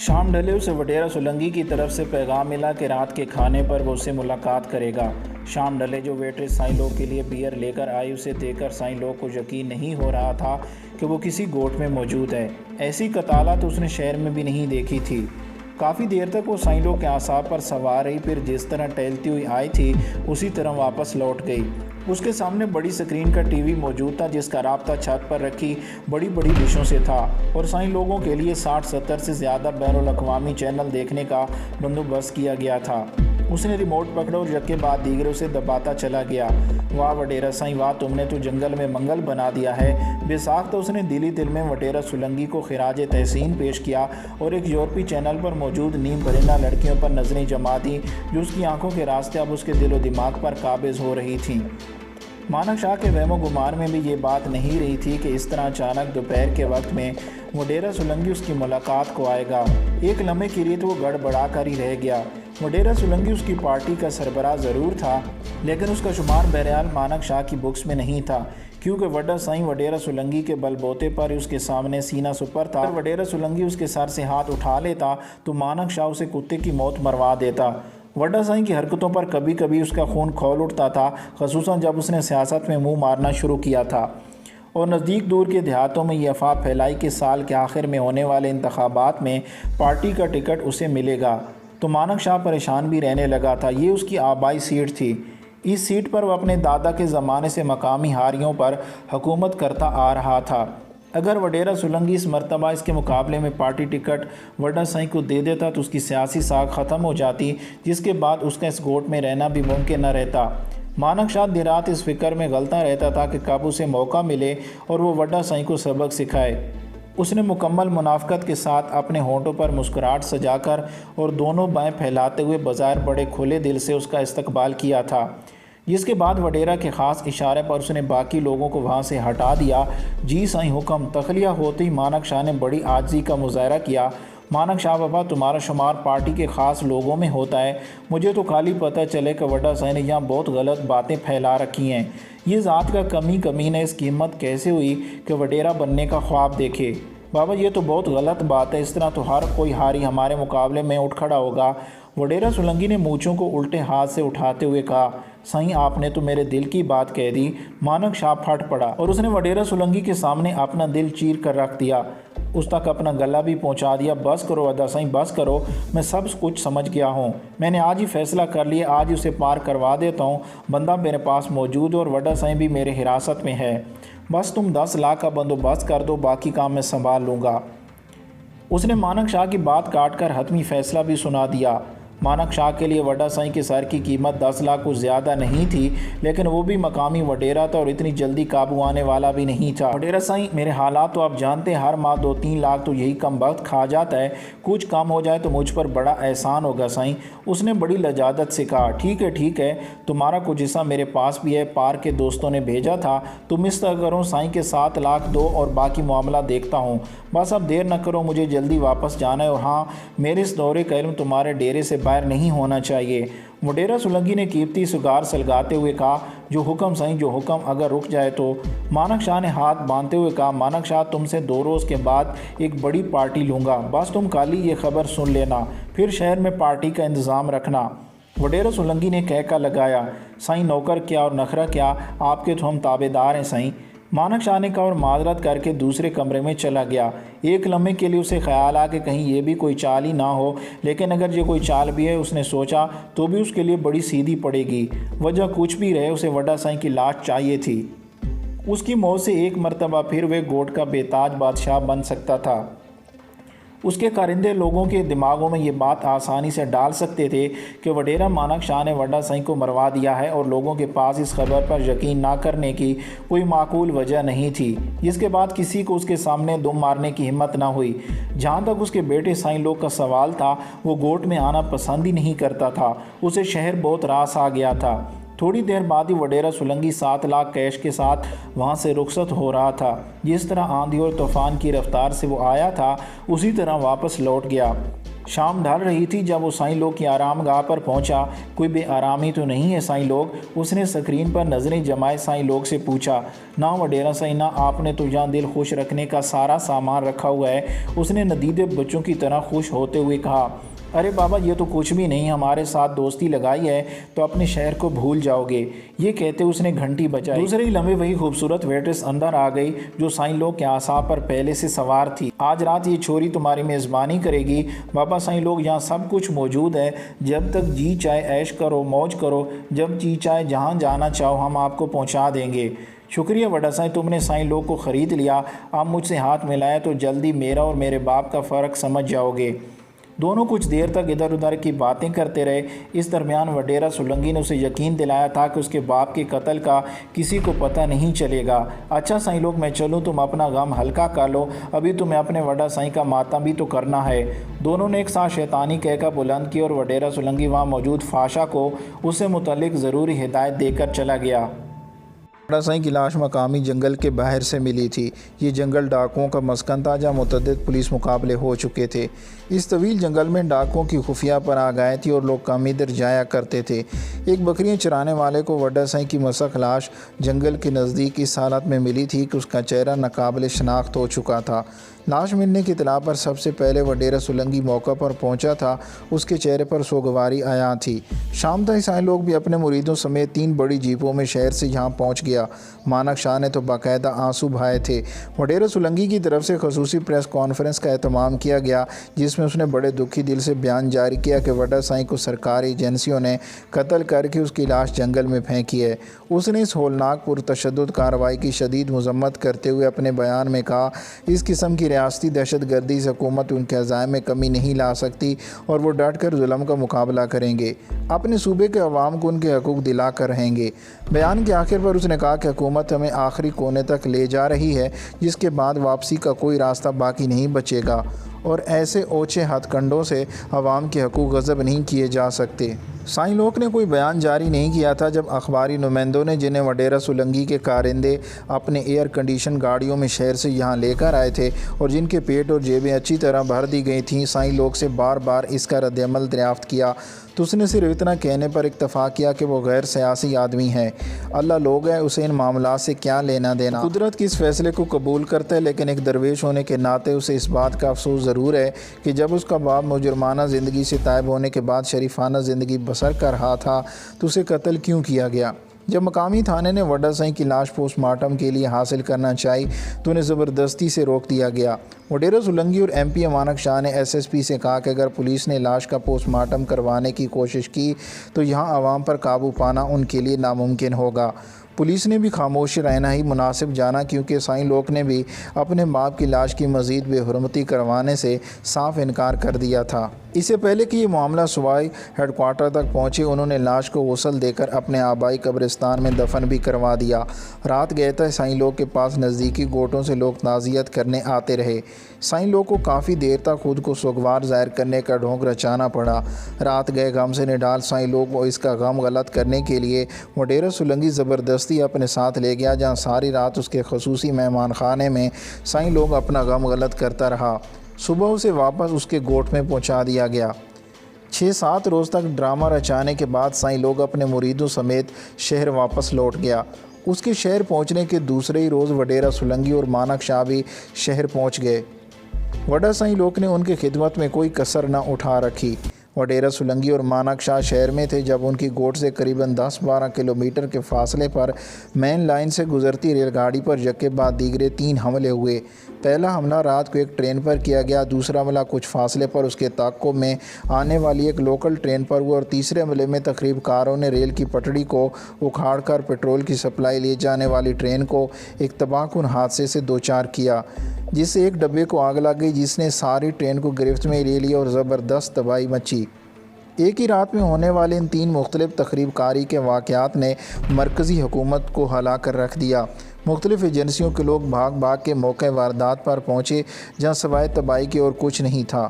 शाम ढले उसे वडेरा सोलंकी की तरफ से पैगाम मिला कि रात के खाने पर वो उससे मुलाकात करेगा। शाम ढले जो वेट्रेस साईं लोग के लिए बियर लेकर आई, उसे देखकर साईं लोग को यकीन नहीं हो रहा था कि वो किसी गोट में मौजूद है। ऐसी कताला तो उसने शहर में भी नहीं देखी थी। काफ़ी देर तक वो साईं लोग के आसाब पर सवार रही, फिर जिस तरह टहलती हुई आई थी उसी तरह वापस लौट गई। उसके सामने बड़ी स्क्रीन का टीवी मौजूद था, जिसका राब्ता छत पर रखी बड़ी बड़ी डिशों से था और साईं लोगों के लिए 60-70 से ज़्यादा बैनुल अक़वामी चैनल देखने का बंदोबस्त किया गया था। उसने रिमोट पकड़ा और यके बाद दीगरों से दबाता चला गया। वाह वडेरा साईं वाह, तुमने तो जंगल में मंगल बना दिया है। बेसाख्ता उसने दिली दिल में वडेरा सोलंकी को खिराज तहसीन पेश किया और एक यूरोपी चैनल पर मौजूद नीम परिंदा लड़कियों पर नजरें जमा दी, जो उसकी आंखों के रास्ते अब उसके दिलो दिमाग पर काबिज हो रही थीं। मानक शाह के वहमो गुमान में भी ये बात नहीं रही थी कि इस तरह अचानक दोपहर के वक्त में वडेरा सोलंकी उसकी मुलाकात को आएगा। एक लम्हे के लिए तो वो गड़बड़ा कर ही रह गया। वडेरा सोलंकी उसकी पार्टी का सरबराह ज़रूर था, लेकिन उसका शुमार बहरहाल मानक शाह की बुक्स में नहीं था, क्योंकि वड्डा साईं वडेरा सोलंकी के बलबोते पर उसके सामने सीना सुपर था। अगर वडेरा सोलंकी उसके सर से हाथ उठा लेता तो मानक शाह उसे कुत्ते की मौत मरवा देता। वड्डा साईं की हरकतों पर कभी कभी उसका खून खौल उठता था, ख़ुसूसन जब उसने सियासत में मुंह मारना शुरू किया था और नज़दीक दूर के देहातों में ये अफवाह फैलाई कि साल के आखिर में होने वाले इंतखाबात में पार्टी का टिकट उसे मिलेगा। तो मानक शाह परेशान भी रहने लगा था। ये उसकी आबाई सीट थी। इस सीट पर वह अपने दादा के ज़माने से मकामी हारियों पर हुकूमत करता आ रहा था। अगर वडेरा सोलंकी इस मरतबा इसके मुकाबले में पार्टी टिकट वड्डा साईं को दे देता तो उसकी सियासी साख ख़त्म हो जाती, जिसके बाद उसका इस गोट में रहना भी मुमकिन न रहता। मानक शाह दिन रात इस फिक्र में गलता रहता था कि कब उसे मौका मिले और वो वड्डा साईं को सबक सिखाए। उसने मुकम्मल मुनाफ़क़त के साथ अपने होंठों पर मुस्कुराहट सजाकर और दोनों बाएं फैलाते हुए बाज़ार बड़े खुले दिल से उसका इस्तकबाल किया था, जिसके बाद वडेरा के ख़ास इशारे पर उसने बाकी लोगों को वहाँ से हटा दिया। जी साईं हुक्म। तखलिया होते ही मानक शाह ने बड़ी आजिज़ी का मुज़ाहरा किया। मानक शाह बाबा, तुम्हारा शुमार पार्टी के ख़ास लोगों में होता है। मुझे तो खाली पता चले कि वड्डा साईं ने यहाँ बहुत गलत बातें फैला रखी हैं। ये ज़ात का कमी ने इसकी हिम्मत कैसे हुई कि वडेरा बनने का ख्वाब देखे। बाबा ये तो बहुत गलत बात है, इस तरह तो हर कोई हारी हमारे मुकाबले में उठ खड़ा होगा। वडेरा सोलंकी ने मूँछों को उल्टे हाथ से उठाते हुए कहा, साईं आपने तो मेरे दिल की बात कह दी। मानक शाह फट पड़ा और उसने वडेरा सोलंकी के सामने अपना दिल चीर कर रख दिया, उस तक अपना गला भी पहुंचा दिया। बस करो वड्डा साईं, बस करो, मैं सब कुछ समझ गया हूं। मैंने आज ही फैसला कर लिया, आज ही उसे पार करवा देता हूं। बंदा मेरे पास मौजूद है और वड्डा साईं भी मेरे हिरासत में है। बस तुम 10 लाख का बंदोबस्त कर दो, बाकी काम मैं संभाल लूँगा। उसने मानक शाह की बात काट कर हतमी फ़ैसला भी सुना दिया। मानक शाह के लिए वड्डा साईं के सर की कीमत 10 लाख कुछ ज़्यादा नहीं थी, लेकिन वो भी मकामी वडेरा था और इतनी जल्दी काबू आने वाला भी नहीं था। वडेरा साईं, मेरे हालात तो आप जानते हैं, हर माह 2-3 लाख तो यही कम वक्त खा जाता है। कुछ कम हो जाए तो मुझ पर बड़ा एहसान होगा साईं। उसने बड़ी लजादत से कहा, ठीक है, तुम्हारा कुछ हिस्सा मेरे पास भी है, पार के दोस्तों ने भेजा था। तुम इस तरह करो, साईं के 7 लाख दो और बाकी मामला देखता हूँ। बस अब देर न करो, मुझे जल्दी वापस जाना है। और हाँ, मेरे इस दौरे का इल्म तुम्हारे डेरे से बाहर नहीं होना चाहिए। वडेरा सोलंकी ने कीमती सुगार सलगाते हुए कहा, जो हुक्म साईं, जो हुक्म। अगर रुक जाए तो। मानक शाह ने हाथ बांधते हुए कहा, मानक शाह, तुमसे 2 रोज़ के बाद एक बड़ी पार्टी लूँगा। बस तुम खाली ये खबर सुन लेना, फिर शहर में पार्टी का इंतज़ाम रखना। वडेरा सोलंकी ने कहका लगाया, साईं नौकर क्या और नखरा क्या, आपके तो हम ताबेदार हैं साईं। मानक शाह ने कहा और माजरत करके दूसरे कमरे में चला गया। एक लम्हे के लिए उसे ख्याल आ कि कहीं ये भी कोई चाल ही ना हो, लेकिन अगर ये कोई चाल भी है, उसने सोचा, तो भी उसके लिए बड़ी सीधी पड़ेगी। वजह कुछ भी रहे, उसे वड्डा साईं की लाश चाहिए थी। उसकी मौत से एक मरतबा फिर वह गोट का बेताज बादशाह बन सकता था। उसके कारिंदे लोगों के दिमागों में ये बात आसानी से डाल सकते थे कि वडेरा मानक शाह ने वड्डा साईं को मरवा दिया है और लोगों के पास इस खबर पर यकीन ना करने की कोई माकूल वजह नहीं थी, जिसके बाद किसी को उसके सामने दुम मारने की हिम्मत ना हुई। जहाँ तक उसके बेटे साईं लोग का सवाल था, वो गोट में आना पसंद ही नहीं करता था। उसे शहर बहुत रास आ गया था। थोड़ी देर बाद ही वडेरा सोलंकी 7 लाख कैश के साथ वहाँ से रुखसत हो रहा था। जिस तरह आंधी और तूफ़ान की रफ्तार से वो आया था, उसी तरह वापस लौट गया। शाम ढल रही थी जब वो साईं लोग की आरामगाह पर पहुंचा। कोई बेआरामी तो नहीं है साईं लोग? उसने स्क्रीन पर नज़रें जमाए साईं लोग से पूछा। ना वडेरा साईं ना, आपने तो यहाँ दिल खुश रखने का सारा सामान रखा हुआ है, उसने नदीदे बच्चों की तरह खुश होते हुए कहा। अरे बाबा ये तो कुछ भी नहीं, हमारे साथ दोस्ती लगाई है तो अपने शहर को भूल जाओगे। ये कहते उसने घंटी बजाई। दूसरे ही लम्हे वही खूबसूरत वेट्रेस अंदर आ गई जो साईं लोग के आसाप पर पहले से सवार थी। आज रात ये छोरी तुम्हारी मेज़बानी करेगी। बाबा साईं लोग यहाँ सब कुछ मौजूद है, जब तक जी चाहे ऐश करो मौज करो, जब जी चाहे जहाँ जाना चाहो हम आपको पहुँचा देंगे। शुक्रिया वड्डा साईं, तुमने साईं लोग को ख़रीद लिया। आप मुझसे हाथ मिलाए तो जल्दी मेरा और मेरे बाप का फ़र्क समझ जाओगे। दोनों कुछ देर तक इधर उधर की बातें करते रहे। इस दरमियान वडेरा सोलंकी ने उसे यकीन दिलाया था कि उसके बाप के कत्ल का किसी को पता नहीं चलेगा। अच्छा साईं लोग मैं चलूँ, तुम अपना गम हल्का कर लो, अभी तुम्हें अपने वड्डा साईं का मातम भी तो करना है। दोनों ने एक साथ शैतानी कहकर बुलंद की और वडेरा सोलंकी वहाँ मौजूद फाशा को उससे मुतल्लिक ज़रूरी हिदायत देकर चला गया। वड्डा साईं की लाश मकामी जंगल के बाहर से मिली थी। ये जंगल डाकुओं का मस्कन था जहाँ मुतअद्दिद पुलिस मुकाबले हो चुके थे। इस तवील जंगल में डाकुओं की खुफिया पनाहगाहें थी और लोग कम इधर जाया करते थे। एक बकरियाँ चराने वाले को वड्डा साईं की मसक लाश जंगल के नज़दीक इस हालत में मिली थी कि उसका चेहरा नाकाबिल शनाख्त हो चुका था। लाश मिलने की इत्तला पर सबसे पहले वडेरा सोलंकी मौका पर पहुंचा था। उसके चेहरे पर सोगवारी आया थी। शाम तक साईं लोग भी अपने मुरीदों समेत 3 बड़ी जीपों में शहर से यहाँ पहुँच गया। मानक शाह ने तो बाकायदा आंसू बहाए थे। वडेरा सोलंकी की तरफ से खसूसी प्रेस कॉन्फ्रेंस का एहतमाम किया गया, जिसमें उसने बड़े दुखी दिल से बयान जारी किया कि वड्डा साईं को सरकारी एजेंसियों ने कत्ल करके उसकी लाश जंगल में फेंकी है। उसने इस होलनाक पुरतशद्दुद कार्रवाई की शदीद मजम्मत करते हुए अपने बयान में कहा, इस किस्म की रियासती दहशतगर्दी से हुकूमत उनके अज़ाइम में कमी नहीं ला सकती और वो डट कर जुल्म का मुकाबला करेंगे, अपने सूबे के अवाम को उनके हकूक़ दिला कर रहेंगे। बयान के आखिर पर उसने कहा कि हुकूमत हमें आखिरी कोने तक ले जा रही है, जिसके बाद वापसी का कोई रास्ता बाकी नहीं बचेगा और ऐसे ओछे हथकंडों से अवाम के हकूक़ गज़ब नहीं किए जा सकते। साईं लोग ने कोई बयान जारी नहीं किया था जब अखबारी नुमाइंदों ने, जिन्हें वडेरा सोलंकी के कारिंदे अपने एयर कंडीशन गाड़ियों में शहर से यहाँ लेकर आए थे और जिनके पेट और जेबें अच्छी तरह भर दी गई थीं, साईं लोग से बार बार इसका रद्दअमल दरियाफ़्त किया तो उसने सिर्फ इतना कहने पर इत्तफ़ाक़ किया कि वो गैर सियासी आदमी है। अल्लाह लोग है, उसे इन मामलात से क्या लेना देना। कुदरत के इस फ़ैसले को कबूल करता है, लेकिन एक दरवेश होने के नाते उसे इस बात का अफसोस ज़रूर है कि जब उसका बाप मुजरमाना ज़िंदगी से तायब होने के बाद शरीफाना ज़िंदगी बसर कर रहा था तो उसे कत्ल क्यों किया गया। जब मकामी थाने ने वड्डा साईं की लाश पोस्टमार्टम के लिए हासिल करना चाहिए तो उन्हें ज़बरदस्ती से रोक दिया गया। वडेरा सोलंकी और MP मानक शाह ने SSP से कहा कि अगर पुलिस ने लाश का पोस्टमार्टम करवाने की कोशिश की तो यहाँ आवाम पर काबू पाना उनके लिए नामुमकिन होगा। पुलिस ने भी खामोश रहना ही मुनासिब जाना, क्योंकि साईं लोग ने भी अपने बाप की लाश की मज़ीद बेहुरमती करवाने से साफ इनकार कर दिया था। इससे पहले कि ये मामला सूबाई हेडक्वार्टर तक पहुँचे, उन्होंने लाश को गसल देकर अपने आबाई कब्रिस्तान में दफन भी करवा दिया। रात गए तक साईं लोग के पास नज़दीकी गोटों से लोग ताज़ियत करने आते रहे। साईं लोग को काफ़ी देर तक खुद को सोगवार ज़ाहिर करने का ढोंग रचाना पड़ा। रात गए गम से निडाल साईं लोग को इसका गम गलत करने के लिए वडेरा सोलंकी ज़बरदस्ती अपने साथ ले गया, जहाँ सारी रात उसके खसूसी मेहमान खाने में साईं लोग अपना गम गलत करता रहा। सुबह उसे वापस उसके गोट में पहुंचा दिया गया। 6-7 रोज़ तक ड्रामा रचाने के बाद साईं लोग अपने मुरीदों समेत शहर वापस लौट गया। उसके शहर पहुंचने के दूसरे ही रोज़ वडेरा सोलंकी और मानक शाह भी शहर पहुंच गए। वड्डा साईं लोग ने उनकी खिदमत में कोई कसर न उठा रखी। वडेरा सोलंकी और मानक शाह शहर में थे जब उनकी गोट से करीबन 10-12 किलोमीटर के फासले पर मेन लाइन से गुजरती रेलगाड़ी पर यके बाद दीगरे 3 हमले हुए। पहला हमला रात को एक ट्रेन पर किया गया, दूसरा हमला कुछ फासले पर उसके ताक़ुब में आने वाली एक लोकल ट्रेन पर हुआ और तीसरे हमले में तखरीबकारों ने रेल की पटड़ी को उखाड़कर पेट्रोल की सप्लाई ले जाने वाली ट्रेन को एक तबाहकुन हादसे से दो चार किया, जिससे एक डब्बे को आग लग गई जिसने सारी ट्रेन को गिरफ्त में ले लिया और ज़बरदस्त तबाही मची। एक ही रात में होने वाले इन 3 मुख्तलिफ तखरीबकारी के वाक़यात ने मरकज़ी हुकूमत को हिला कर रख दिया। मुख्तलिफ एजेंसियों के लोग भाग भाग के मौके वारदात पर पहुँचे, जहाँ सवाए तबाही की और कुछ नहीं था।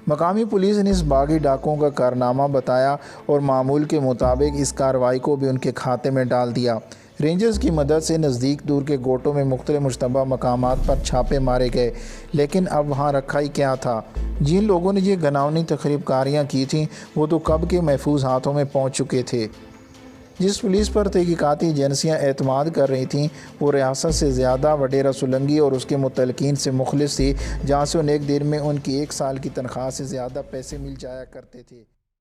मकामी पुलिस ने इस बागी डाकुओं का कारनामा बताया और मामूल के मुताबिक इस कार्रवाई को भी उनके खाते में डाल दिया। रेंजर्स की मदद से नज़दीक दूर के गोटों में मुख्तलिफ मुश्तबा मकामात पर छापे मारे गए, लेकिन अब वहाँ रखा ही क्या था। जिन लोगों ने ये घिनौनी तखरीबकारियाँ की थीं वो तो कब के महफूज हाथों में पहुँच चुके थे। जिस पुलिस पर तहकीकाती एजेंसियाँ एतमाद कर रही थीं वो रियासत से ज़्यादा वडेरा सोलंकी और उसके मुतल्लिकीन से मुखलिस थी, जहाँ से उन्हें एक दिन में उनकी 1 साल की तनख्वाह से ज़्यादा पैसे मिल जाया करते थे।